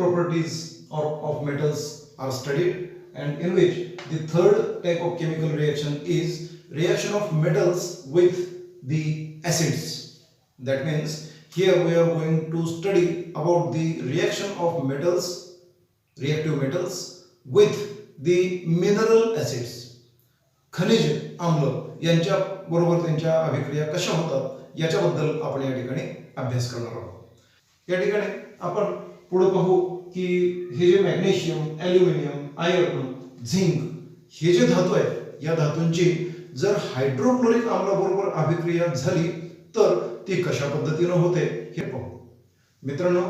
properties of metals are studied, and in which the third type of chemical reaction is reaction of metals with the acids. That means here we are going to study about the reaction of metals, reactive metals with the mineral acids. खनिज आम्ल यांच्या बरोबर त्यांच्या अभिक्रिया कशा होतात याच्याबद्दल आपण या ठिकाणी अभ्यास करणार आहोत. या ठिकाणी आपण पुढे पाहू की हे जे मॅग्नेशियम, ॲल्युमिनियम, आयर्न, झिंक हे जे धातू आहेत या धातूंची जर हायड्रोक्लोरिक आम्लाबरोबर अभिक्रिया झाली तर ती कशा पद्धतीने होते हे पाहू. मित्रांनो,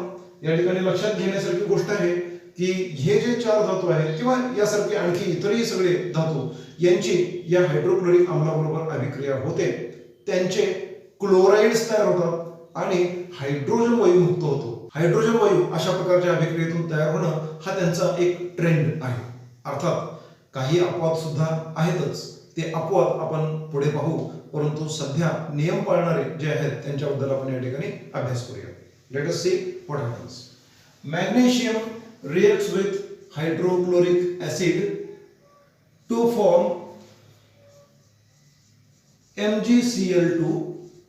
या ठिकाणी लक्षात घेण्यासारखी गोष्ट आहे की हे जे चार धातू आहेत किंवा यासारखे आणखी इतरही सगळे धातू यांची या हायड्रोक्लोरिक आम्लाबरोबर अभिक्रिया होते, त्यांचे क्लोराइड्स तयार होतात आणि हायड्रोजन वायू मुक्त होतो. हायड्रोजन वायू अशा प्रकारच्या अभिक्रियेतून तयार होणं हा त्यांचा एक ट्रेंड आहे. अर्थात काही अपवाद सुद्धा आहेतच, ते अपवाद आपण पुढे पाहू, परंतु सध्या नियम पाळणारे जे आहेत त्यांच्याबद्दल आपण या ठिकाणी अभ्यास करूया. Let us see what happens. Magnesium reacts with hydrochloric acid to form MgCl2,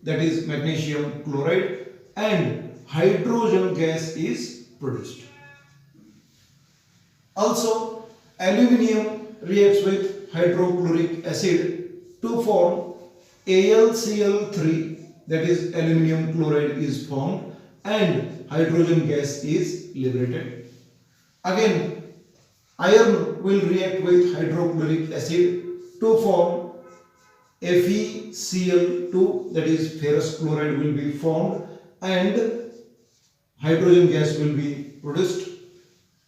that is magnesium chloride, and hydrogen gas is produced. Also, aluminium reacts with hydrochloric acid to form AlCl3, that is aluminium chloride is formed and hydrogen gas is liberated. Again, iron will react with hydrochloric acid to form FeCl2, that is ferrous chloride will be formed and hydrogen gas will be produced.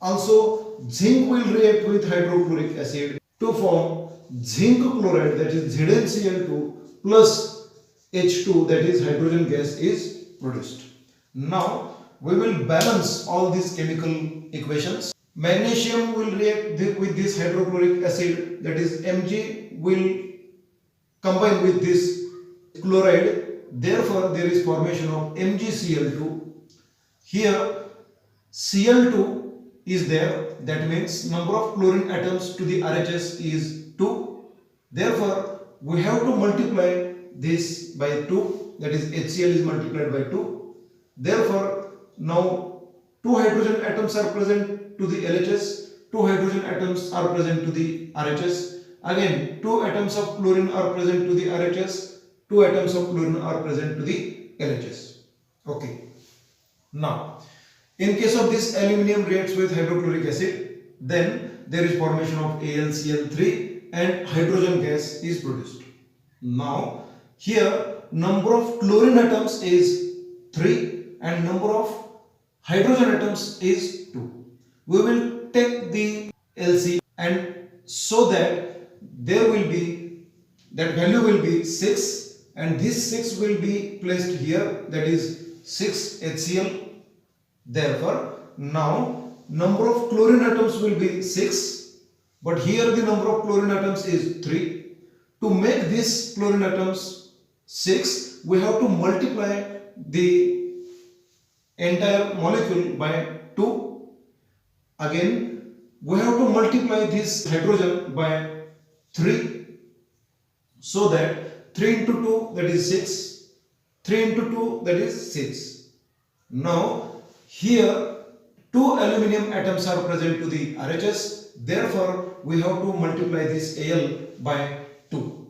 Also, zinc will react with hydrochloric acid to form zinc chloride, that is ZnCl2 plus H2, that is hydrogen gas is produced. Now we will balance all these chemical equations. Magnesium will react with this hydrochloric acid, that is Mg will combine with this chloride, therefore there is formation of MgCl2. Here Cl2 is there, that means number of chlorine atoms to the RHS is 2, therefore we have to multiply this by 2, that is HCl is multiplied by 2. Therefore now 2 hydrogen atoms are present to the LHS, 2 hydrogen atoms are present to the RHS. Again 2 atoms of chlorine are present to the RHS, 2 atoms of chlorine are present to the LHS. Okay. Now in case of this aluminium reacts with hydrochloric acid, then there is formation of AlCl3 and hydrogen gas is produced. Now here number of chlorine atoms is 3 and number of hydrogen atoms is 2. We will take the LC and so that there will be, that value will be 6 and this 6 will be placed here, that is 6 HCl. Therefore now number of chlorine atoms will be 6, but here the number of chlorine atoms is 3. To make this chlorine atoms 6, we have to multiply the entire molecule by 2. Again we have to multiply this hydrogen by 3, so that 3 into 2 that is 6, 3 into 2 that is 6. Now here 2 aluminium atoms are present to the RHS, therefore we have to multiply this Al by 2.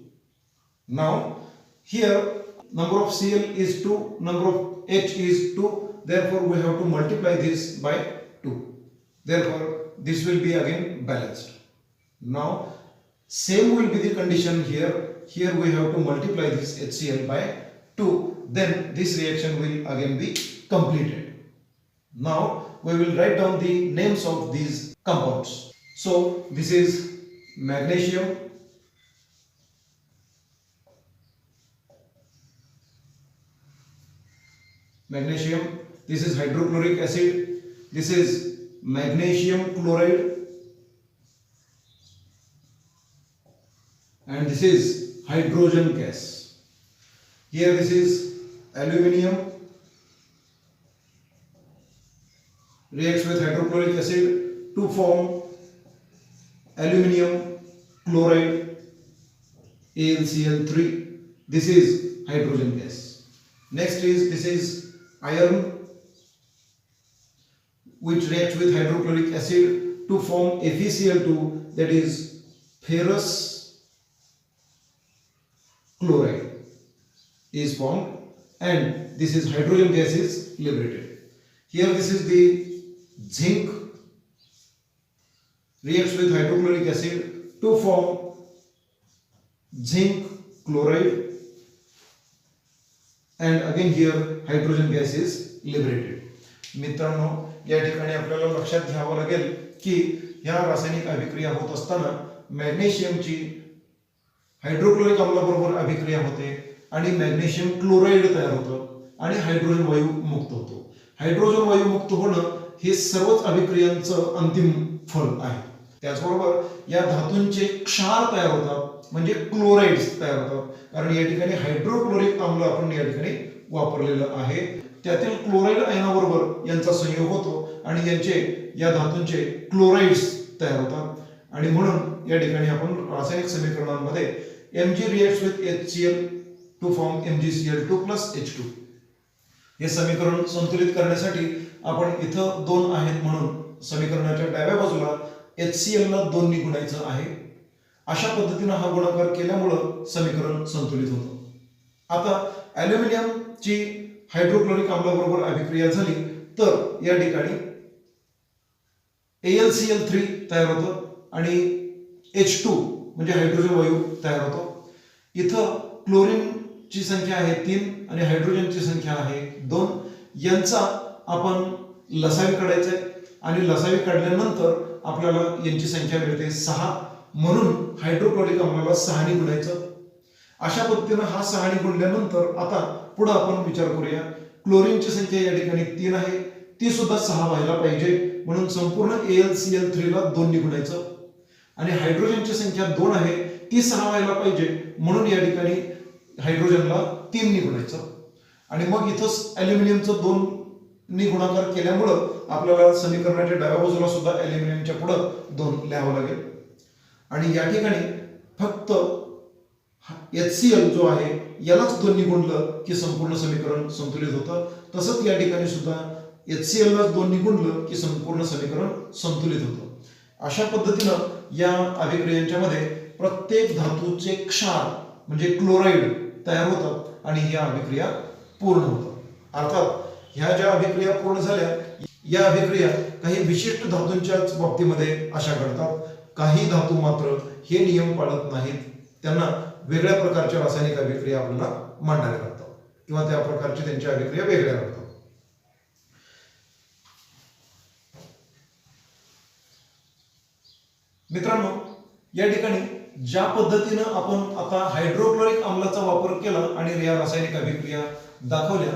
Now here number of Cl is 2, number of H is 2, therefore we have to multiply this by 2. Therefore this will be again balanced. Now same will be the condition here. Here we have to multiply this HCl by 2, then this reaction will again be completed. Now we will write down the names of these compounds. So this is magnesium, this is hydrochloric acid, this is magnesium chloride, and this is hydrogen gas. Here this is aluminium reacts with hydrochloric acid to form aluminum chloride AlCl3. This is hydrogen gas. Next is this is iron, which reacts with hydrochloric acid to form FeCl2, that is ferrous chloride is formed, and this is hydrogen gas is liberated. Here this is the zinc, reacts with hydrochloric acid to form zinc chloride, and again here hydrogen gas is liberated. मित्रांनो, या ठिकाणी आपल्याला लक्षात घ्यावं लागेल की ह्या रासायनिक अभिक्रिया होत असताना मॅग्नेशियमची हायड्रोक्लोरिक आम्लाबरोबर अभिक्रिया होते आणि मॅग्नेशियम क्लोराईड तयार होतं आणि हायड्रोजन वायू मुक्त होतो. हायड्रोजन वायू मुक्त होणं हे सर्वच अभिक्रियांचं अंतिम फल आहे. त्याचबरोबर या धातूंचे क्षार तयार होतात, म्हणजे क्लोराइड्स तयार होतात, कारण या ठिकाणी हायड्रोक्लोरिक आम्ल आपण या ठिकाणी वापरलेलं आहे. त्यातील क्लोराईड आयनाबरोबर यांचा संयोग होतो आणि यांचे या धातूंचे क्लोराइड्स तयार होतात, आणि म्हणून या ठिकाणी आपण रासायनिक समीकरणांमध्ये Mg reacts with HCl to form MgCl2 plus H2. हे समीकरण संतुलित करण्यासाठी आपण इथं 2 आहेत म्हणून समीकरणाच्या डाव्या बाजूला HCl ला 2 ने गुणायचं आहे. अशा पद्धतीने हा गुणाकार केल्यामुळे समीकरण संतुलित होतं. आता ॲल्युमिनियमची हायड्रोक्लोरिक आम्लाबरोबर अभिक्रिया झाली तर या ठिकाणी AlCl3 तयार होतं आणि H2 म्हणजे हायड्रोजन वायू तयार होतो. इथं क्लोरीनची संख्या आहे 3 आणि हायड्रोजनची संख्या आहे 2. यांचा आपण लसावी काढायचा आहे आणि लसावी काढल्यानंतर आपल्याला यांची संख्या मिळते 6, म्हणून हायड्रोक्लोरिक आम्लाला 6 ने गुणायचं. अशा पद्धतीने हा 6 ने गुणल्यानंतर आता पुढे आपण विचार करूया. क्लोरीनची संख्या या ठिकाणी 3 आहे, ती सुद्धा 6 व्हायला पाहिजे, म्हणून संपूर्ण AlCl3 ला 2 ने गुणायचं. आणि हायड्रोजनची संख्या 2 आहे, ती 6 व्हायला पाहिजे, म्हणून या ठिकाणी हायड्रोजनला 3 ने गुणायचं. आणि मग इथंच ॲल्युमिनियमचं 2 ने गुणाकार केल्यामुळं आपल्याला समीकरणाच्या डाव्या बाजूला सुद्धा ॲल्युमिनियमच्या पुढे 2 लिहावं लागेल. आणि या ठिकाणी फक्त HCl जो आहे यालाच 2 ने गुणलं की संपूर्ण समीकरण संतुलित होतं. तसंच या ठिकाणी सुद्धा HCl ला 2 ने गुणलं की संपूर्ण समीकरण संतुलित होतं. अशा पद्धतीनं या अभिक्रियांच्या मध्ये प्रत्येक धातूचे क्षार म्हणजे क्लोराईड तयार होतात आणि या अभिक्रिया पूर्ण होतात. अर्थात ह्या ज्या अभिक्रिया पूर्ण झाल्या, या अभिक्रिया काही विशिष्ट धातूंच्याच बाबतीमध्ये अशा घडतात. काही धातू मात्र हे नियम पाळत नाहीत, त्यांना वेगळ्या प्रकारच्या रासायनिक अभिक्रिया आपल्याला मांडाव्या लागतात किंवा त्या प्रकारची त्यांच्या अभिक्रिया वेगळ्या लागतात. मित्रांनो, या ठिकाणी ज्या पद्धतीनं आपण आता हायड्रोक्लोरिक आम्लाचा वापर केला आणि या रासायनिक अभिक्रिया दाखवल्या,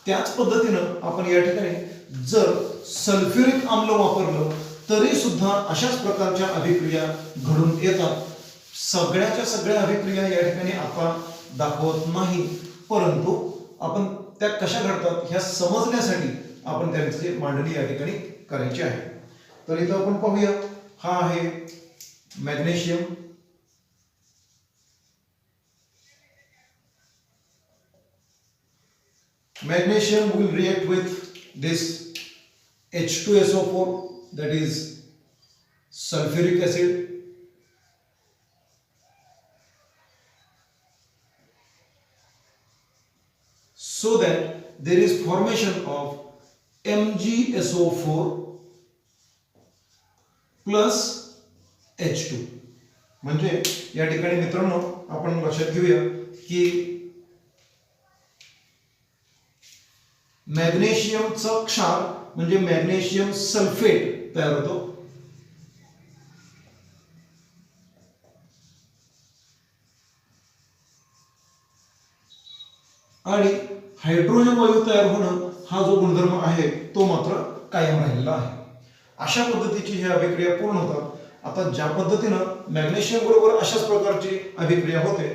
त्याच पद्धतीनं आपण या ठिकाणी जर सल्फ्युरिक आम्ल वापरलं तरी सुद्धा अशाच प्रकारच्या अभिक्रिया घडून येतात. सगळ्याच्या सगळ्या अभिक्रिया या ठिकाणी आता दाखवत नाही, परंतु आपण त्या कशा घडतात ह्या समजण्यासाठी आपण त्यांची मांडणी या ठिकाणी करायची आहे. तर इथं आपण पाहूया, हा आहे magnesium, magnesium will react with this H2SO4, that is sulfuric acid, so that there is formation of MgSO4 plus H2. म्हणजे या ठिकाणी मित्रांनो आपण लक्षात घेऊया की मॅग्नेशियमचा क्षार म्हणजे मॅग्नेशियम सल्फेट तयार होतो आणि हायड्रोजन वायू तयार होणं हा जो गुणधर्म आहे तो मात्र कायम राहिलेला आहे. अशा पद्धतीची ही अभिक्रिया पूर्ण होतात. आता ज्या पद्धतीनं मॅग्नेशियम बरोबर अशाच प्रकारची अभिक्रिया होते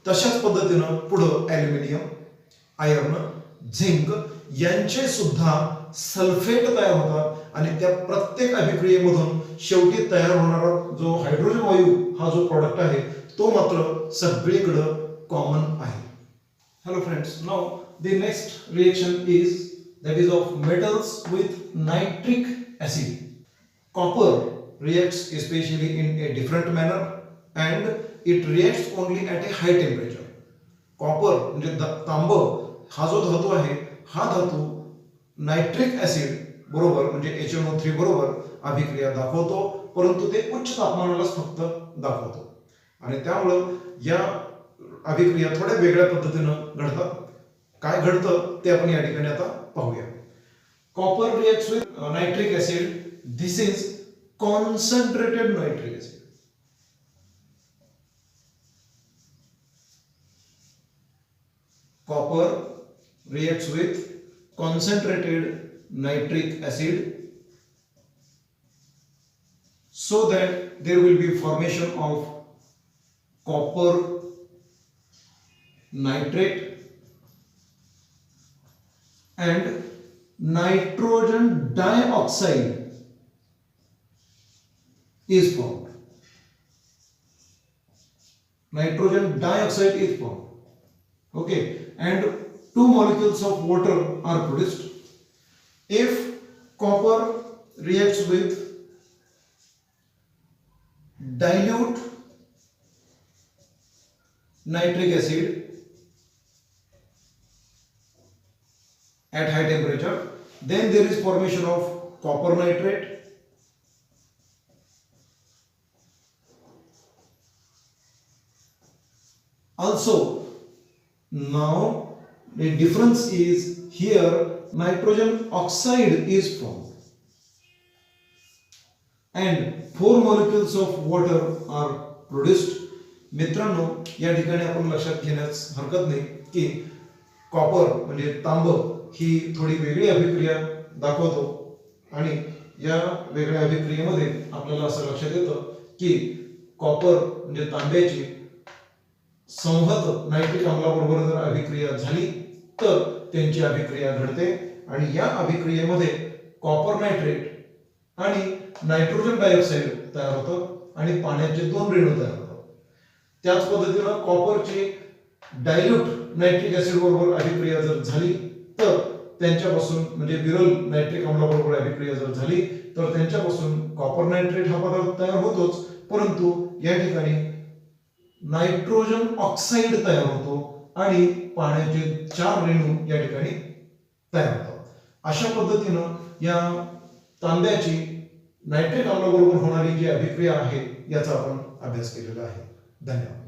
तशाच पद्धतीनं पुढे ॲल्युमिनियम, आयर्न, झिंक यांचे सुद्धा सल्फेट तयार होतात आणि त्या प्रत्येक अभिक्रियेमधून शेवटी तयार होणारा जो हायड्रोजन वायू हा जो प्रॉडक्ट आहे तो मात्र सगळीकडे कॉमन आहे. Hello friends, now the next reaction is that is of metals with nitric acid. Copper reacts especially in a different manner and it reacts only at a high temperature. Copper म्हणजे तांब हा जो धातू आहे हा धातू nitric acid बरोबर म्हणजे HNO3 बरोबर अभिक्रिया दाखवतो, परंतु ते उच्च तापमानालाच फक्त दाखवतो आणि त्यामुळे या अभिक्रिया थोड्या वेगळ्या पद्धतीनं घडतात. काय घडतं ते आपण या ठिकाणी आता पाहूया. Copper reacts with nitric acid. This is concentrated nitric acid. Copper reacts with concentrated nitric acid so that there will be formation of copper nitrate and nitrogen dioxide is formed. Nitrogen dioxide is formed. Okay, and two molecules of water are produced. If copper reacts with dilute nitric acid at high temperature, then there is formation of copper nitrate. Also, now the difference is here nitrogen oxide is formed and 4 molecules of water are produced. मित्रांनो या ठिकाणी आपण लक्षात घेण्यास हरकत नाही की copper म्हणजे तांब ही थोडी वेगळी अभिक्रिया दाखवतो आणि या वेगळ्या अभिक्रियेमध्ये आपल्याला असं लक्षात येतं की कॉपर म्हणजे तांब्याची संहत नायट्रिक अम्लाबरोबर जर अभिक्रिया झाली तर त्यांची अभिक्रिया घडते आणि या अभिक्रियेमध्ये कॉपर नायट्रेट आणि नायट्रोजन डायऑक्साइड तयार होतं आणि पाण्याचे 2 रेणू तयार होतात. त्याच पद्धतीनं कॉपरची डायल्यूट नायट्रिक ऍसिड बरोबर अभिक्रिया जर झाली तर त्यांच्यापासून म्हणजे विरल नायट्रिक अम्लाबरोबर अभिक्रिया जर झाली तर त्यांच्यापासून कॉपर नायट्रेट हा पदार्थ तयार होतोच, परंतु या ठिकाणी नायट्रोजन ऑक्साईड तयार होतो आणि पाण्याचे 4 रेणू या ठिकाणी तयार होतात. अशा पद्धतीनं या तांब्याची नायट्रिक अम्लाबरोबर होणारी जी अभिक्रिया आहे याचा आपण अभ्यास केलेला आहे. धन्यवाद.